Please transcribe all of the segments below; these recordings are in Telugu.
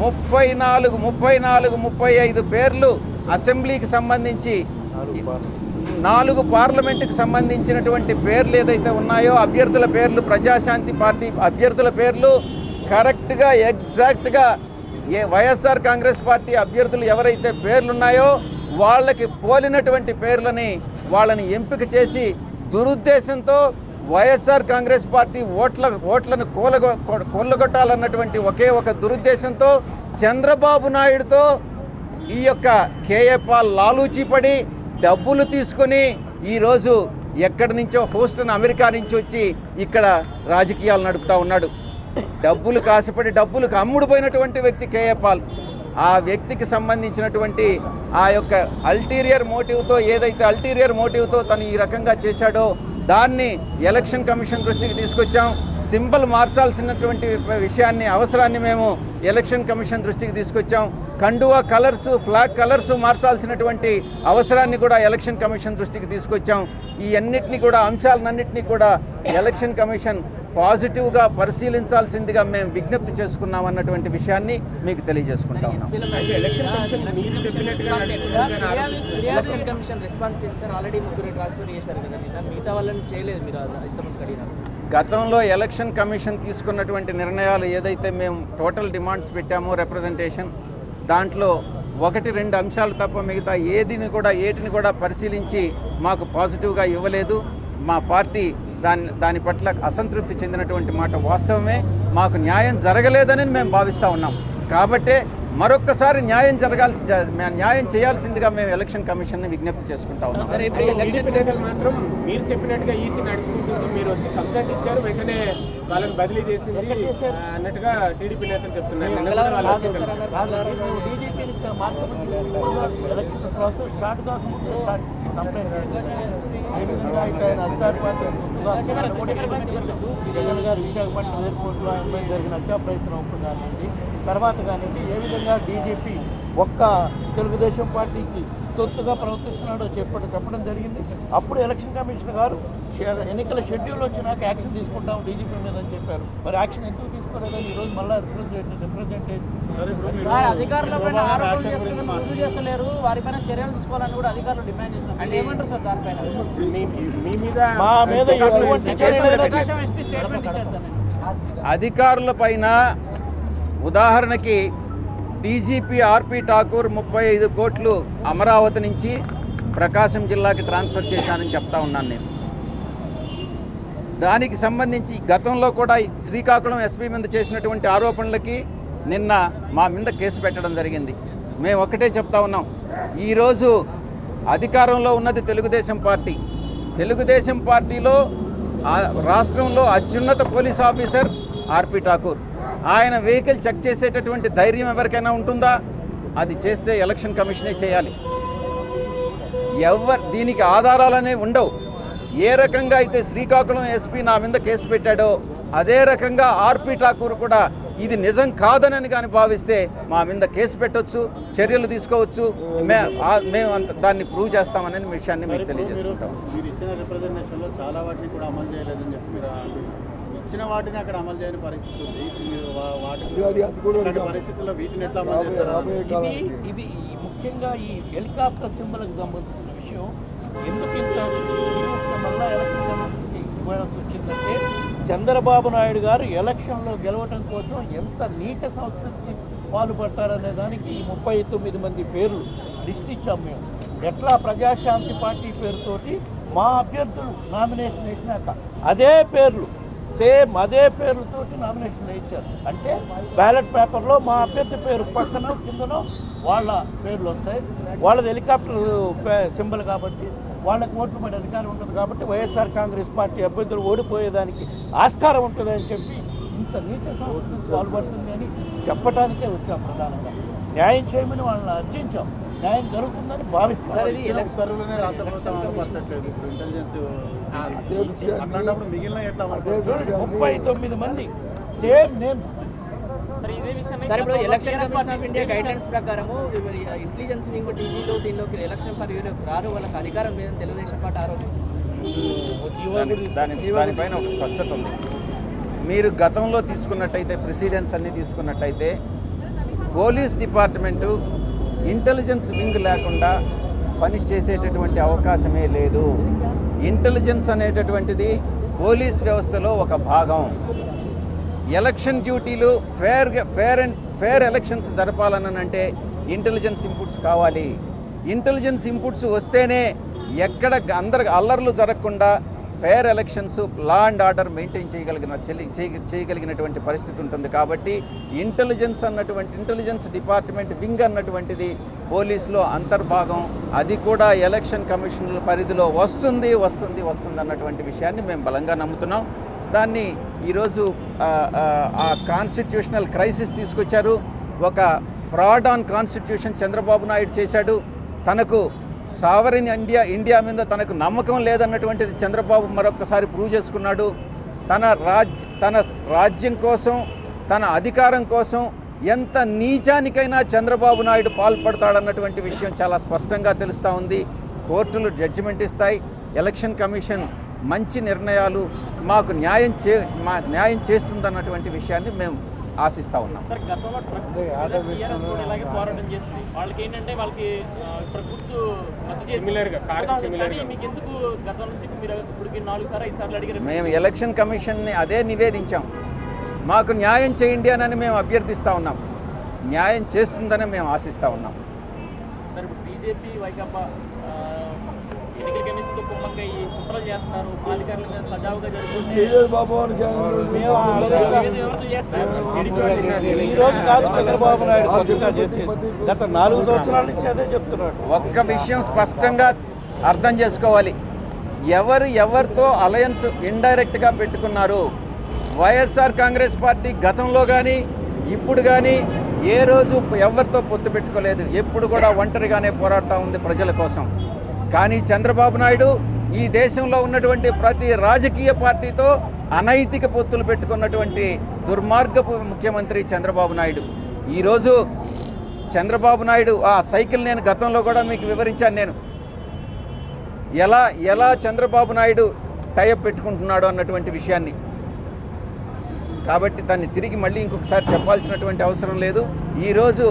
35 పేర్లు అసెంబ్లీకి సంబంధించి 4 పార్లమెంటుకి సంబంధించినటువంటి పేర్లు ఏదైతే ఉన్నాయో అభ్యర్థుల పేర్లు ప్రజాశాంతి పార్టీ అభ్యర్థుల పేర్లు కరెక్ట్గా ఎగ్జాక్ట్గా వైఎస్ఆర్ కాంగ్రెస్ పార్టీ అభ్యర్థులు ఎవరైతే పేర్లున్నాయో వాళ్ళకి పోలినటువంటి పేర్లని వాళ్ళని ఎంపిక చేసి దురుద్దేశంతో వైఎస్ఆర్ కాంగ్రెస్ పార్టీ ఓట్లను కొల్లగొట్టాలన్నటువంటి ఒకే ఒక దురుద్దేశంతో చంద్రబాబు నాయుడుతో ఈ యొక్క కేఏ పాల్ లాలూచీపడి డబ్బులు తీసుకొని ఈరోజు ఎక్కడి నుంచో హూస్టన్ అమెరికా నుంచి వచ్చి ఇక్కడ రాజకీయాలు నడుపుతూ ఉన్నాడు. డబ్బులు కాసిపడి డబ్బులకు అమ్ముడుపోయినటువంటి వ్యక్తి కేఏ పాల్. ఆ వ్యక్తికి సంబంధించినటువంటి ఆ యొక్క అల్టీరియర్ మోటివ్తో తను ఈ రకంగా చేశాడో దాన్ని ఎలక్షన్ కమిషన్ దృష్టికి తీసుకొచ్చాం. సింబల్ మార్చాల్సినటువంటి అవసరాన్ని మేము ఎలక్షన్ కమిషన్ దృష్టికి తీసుకొచ్చాం. కండువా కలర్స్ ఫ్లాగ్ కలర్స్ మార్చాల్సినటువంటి అవసరాన్ని కూడా ఎలక్షన్ కమిషన్ దృష్టికి తీసుకొచ్చాం. ఈ అంశాలన్నింటినీ కూడా ఎలక్షన్ కమిషన్ పాజిటివ్గా పరిశీలించాల్సిందిగా మేము విజ్ఞప్తి చేసుకున్నాం అన్నటువంటి విషయాన్ని మీకు తెలియజేసుకుంటా ఉన్నాం. గతంలో ఎలక్షన్ కమిషన్ తీసుకున్నటువంటి నిర్ణయాలు ఏదైతే మేము టోటల్ డిమాండ్స్ పెట్టామో రిప్రజెంటేషన్ దాంట్లో 1-2 అంశాలు తప్ప మిగతా ఏటిని కూడా పరిశీలించి మాకు పాజిటివ్గా ఇవ్వలేదు. మా పార్టీ దాని పట్ల అసంతృప్తి చెందినటువంటి మాట వాస్తవమే. మాకు న్యాయం జరగలేదని మేము భావిస్తూ ఉన్నాం. కాబట్టే మరొక్కసారి న్యాయం చేయాల్సిందిగా మేము ఎలక్షన్ కమిషన్ని విజ్ఞప్తి చేసుకుంటా ఉన్నాం. మాత్రం మీరు చెప్పినట్టుగా ఈసీ నడుచుకుంటుంది, మీరు వచ్చి కంప్లైంట్ ఇచ్చారు, వెంటనే వాళ్ళని బదిలీ చేసింది అన్నట్టుగా టీడీపీ నేతలు చెప్తున్నారు. జగన్ గారు విశాఖపట్నం ఎయిర్పోర్ట్లో ఆయన జరిగిన హత్యా ప్రయత్నం కానివ్వండి, తర్వాత కానివ్వండి, ఏ విధంగా డీజీపీ ఒక్క తెలుగుదేశం పార్టీకి తొత్తుగా ప్రవర్తిస్తున్నాడో చెప్పడం జరిగింది. అప్పుడు ఎలక్షన్ కమిషన్ గారు ఎన్నికల షెడ్యూల్ వచ్చినాక యాక్షన్ తీసుకుంటాం డీజీపీ మీద అని చెప్పారు. మరి యాక్షన్ ఎందుకు తీసుకోలేదని ఈరోజు మళ్ళీ అధికారులు చేస్తలేరు, వారిపైన చర్యలు తీసుకోవాలని కూడా అధికారులు డిమాండ్ చేస్తున్నారు. ఏమంటారు సార్ దానిపైన? మా మీద అధికారుల పైన ఉదాహరణకి డీజీపీ ఆర్పి ఠాకూర్ 35 కోట్లు అమరావతి నుంచి ప్రకాశం జిల్లాకి ట్రాన్స్ఫర్ చేశానని చెప్తా ఉన్నాను నేను. దానికి సంబంధించి గతంలో కూడా శ్రీకాకుళం ఎస్పీ మీద చేసినటువంటి ఆరోపణలకి నిన్న మా మీద కేసు పెట్టడం జరిగింది. మేము ఒక్కటే చెప్తా ఉన్నాం, ఈరోజు అధికారంలో ఉన్నది తెలుగుదేశం పార్టీ. తెలుగుదేశం పార్టీలో రాష్ట్రంలో అత్యున్నత పోలీస్ ఆఫీసర్ ఆర్పి ఠాకూర్. ఆయన వెహికల్ చెక్ చేసేటటువంటి ధైర్యం ఎవరికైనా ఉంటుందా? అది చేస్తే ఎలక్షన్ కమిషనే చేయాలి. దీనికి ఆధారాలనే ఉండవు. ఏ రకంగా అయితే శ్రీకాకుళం ఎస్పీ నా మీద కేసు పెట్టాడో అదే రకంగా ఆర్పి ఠాకూర్ కూడా ఇది నిజం కాదనని కానీ భావిస్తే మా మీద కేసు పెట్టవచ్చు, చర్యలు తీసుకోవచ్చు. మేము దాన్ని ప్రూవ్ చేస్తామనే విషయాన్ని మీకు తెలియజేసుకుంటాం. మీరు ఇచ్చిన రిప్రజెంటేషన్లో చాలా వాటిని కూడా అమలు చేయలేదని చెప్పి మీరు ఇచ్చిన వాటిని అక్కడ అమలు చేయని పరిస్థితి ఉంది. పరిస్థితుల్లో వీటిని ఎట్లా అమలు చేస్తారు? ఇది ముఖ్యంగా ఈ హెలికాప్టర్ సింబల్కి సంబంధించిన విషయం ఎందుకు ఇంత మళ్ళా ఎలక్షన్ కమిషన్కి ఇవ్వాల్సి వచ్చిందంటే చంద్రబాబు నాయుడు గారు ఎలక్షన్లో గెలవటం కోసం ఎంత నీచ సంస్కృతికి పాల్పడతారనే దానికి ఈ 39 మంది పేర్లు లిస్ట్ ఇచ్చాం మేము. ఎట్లా ప్రజాశాంతి పార్టీ పేరుతోటి మా అభ్యర్థులు నామినేషన్ వేసినాక అదే పేర్లు సేమ్ అదే పేర్లతోటి నామినేషన్ వేయించారు. అంటే బ్యాలెట్ పేపర్లో మా అభ్యర్థి పేరు పక్కన కిందనో వాళ్ళ పేర్లు వస్తాయి. వాళ్ళది హెలికాప్టర్ సింబల్ కాబట్టి వాళ్ళకి ఓట్లు పడే అధికారం ఉంటుంది. కాబట్టి వైఎస్ఆర్ కాంగ్రెస్ పార్టీ అభ్యర్థులు ఓడిపోయేదానికి ఆస్కారం ఉంటుందని చెప్పి ఇంత నీచ సంస్కృతికి పాల్పడుతుంది అని చెప్పడానికే వచ్చాం. ప్రధానంగా న్యాయం చేయమని వాళ్ళని అర్జించాం. న్యాయం జరుగుతుందని భావిస్తాం. 39 మంది సేమ్ నేమ్స్. సార్ ఇప్పుడు election commission of India guidelines ప్రకారము ఇంటెలిజెన్స్ వింగ్ డీజీలో దీనిలోకి ఎలక్షన్ పరిధిలోకి రారు, వాళ్ళకి అధికారం లేదని తెలుగుదేశం పార్టీ ఆరోపిస్తుంది. దానిపైన ఒక స్పష్టత ఉంది. మీరు గతంలో తీసుకున్నట్టయితే ప్రెసిడెన్స్ అన్ని తీసుకున్నట్టయితే పోలీస్ డిపార్ట్మెంటు ఇంటెలిజెన్స్ వింగ్ లేకుండా పని చేసేటటువంటి అవకాశమే లేదు. ఇంటెలిజెన్స్ అనేటటువంటిది పోలీస్ వ్యవస్థలో ఒక భాగం. ఎలక్షన్ డ్యూటీలు ఫేర్ ఎలక్షన్స్ జరపాలనంటే ఇంటెలిజెన్స్ ఇన్పుట్స్ కావాలి. ఇంటెలిజెన్స్ ఇన్పుట్స్ వస్తేనే ఎక్కడ అందరికి అల్లర్లు జరగకుండా fair elections, law and order maintain చేయగలిగినటువంటి పరిస్థితి ఉంటుంది. కాబట్టి ఇంటెలిజెన్స్ డిపార్ట్మెంట్ వింగ్ అన్నటువంటిది పోలీసులో అంతర్భాగం. అది కూడా ఎలక్షన్ కమిషన్ల పరిధిలో వస్తుంది అన్నటువంటి విషయాన్ని మేము బలంగా నమ్ముతున్నాం. దాన్ని ఈరోజు ఆ కాన్స్టిట్యూషనల్ క్రైసిస్ తీసుకొచ్చారు. ఒక fraud on constitution Chandrababu Naidu చేశాడు. తనకు సావరిన్ ఇండియా మీద తనకు నమ్మకం లేదన్నటువంటిది చంద్రబాబు మరొకసారి ప్రూవ్ చేసుకున్నాడు. తన రాజ్యం కోసం, తన అధికారం కోసం ఎంత నీచానికైనా చంద్రబాబు నాయుడు పాల్పడతాడన్నటువంటి విషయం చాలా స్పష్టంగా తెలుస్తూ ఉంది. కోర్టులు జడ్జిమెంట్ ఇస్తాయి. ఎలక్షన్ కమిషన్ మంచి నిర్ణయాలు మాకు న్యాయం చేస్తుందన్నటువంటి విషయాన్ని మేము ఆశిస్తూ ఉన్నాం. సార్, గతంలో టీఆర్ఎస్ కూడా ఇలాగే పోరాటం చేస్తుంది. వాళ్ళకి ఏంటంటే వాళ్ళకి ప్రభుత్వం రద్దు చేసి మీకు ఎందుకు గతం నుంచి మీరు ఇప్పటికి 4 సార్లు 5 సార్లు అడిగారు? మేము ఎలక్షన్ కమిషన్ని అదే నివేదించాం. మాకు న్యాయం చేయండి అని మేము అభ్యర్థిస్తూ ఉన్నాం. న్యాయం చేస్తుందని మేము ఆశిస్తూ ఉన్నాం. సార్, ఇప్పుడు బీజేపీ, వైకాపా ఎన్నికల కమిషన్తో కుమ్మంగా ఈ కుట్రలు చేస్తున్నారు. అధికారుల మీద సజావుగా ఈ రోజు కాదు చంద్రబాబు నాయుడు కొత్తగా చేసేది, గత 4 సంవత్సరాల నుంచి అదే చెప్తున్నాడు. ఒక్క విషయం స్పష్టంగా అర్థం చేసుకోవాలి. ఎవరితో అలయన్స్ ఇండైరెక్ట్గా పెట్టుకున్నారు. వైఎస్ఆర్ కాంగ్రెస్ పార్టీ గతంలో కానీ ఇప్పుడు కానీ ఏ రోజు ఎవరితో పొత్తు పెట్టుకోలేదు. ఎప్పుడు కూడా ఒంటరిగానే పోరాడుతూ ఉంది ప్రజల కోసం. కానీ చంద్రబాబు నాయుడు ఈ దేశంలో ఉన్నటువంటి ప్రతి రాజకీయ పార్టీతో అనైతిక పొత్తులు పెట్టుకున్నటువంటి దుర్మార్గపు ముఖ్యమంత్రి చంద్రబాబు నాయుడు. ఈరోజు చంద్రబాబు నాయుడు ఆ సైకిల్ నేను గతంలో కూడా మీకు వివరించాను. నేను ఎలా చంద్రబాబు నాయుడు టైఅప్ పెట్టుకుంటున్నాడు అన్నటువంటి విషయాన్ని. కాబట్టి దాన్ని తిరిగి మళ్ళీ ఇంకొకసారి చెప్పాల్సినటువంటి అవసరం లేదు. ఈరోజు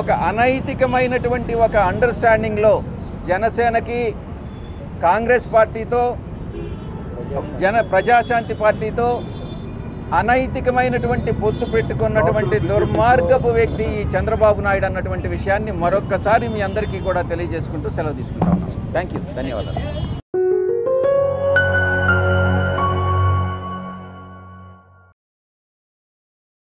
ఒక అనైతికమైనటువంటి ఒక అండర్స్టాండింగ్లో జనసేనకి కాంగ్రెస్ పార్టీతో ప్రజాశాంతి పార్టీతో అనైతికమైనటువంటి పొత్తు పెట్టుకున్నటువంటి దుర్మార్గపు వ్యక్తి ఈ చంద్రబాబు నాయుడు అన్నటువంటి విషయాన్ని మరొక్కసారి మీ అందరికీ కూడా తెలియజేసుకుంటూ సెలవు తీసుకుంటా ఉన్నాం. థ్యాంక్ యూ, ధన్యవాదాలు.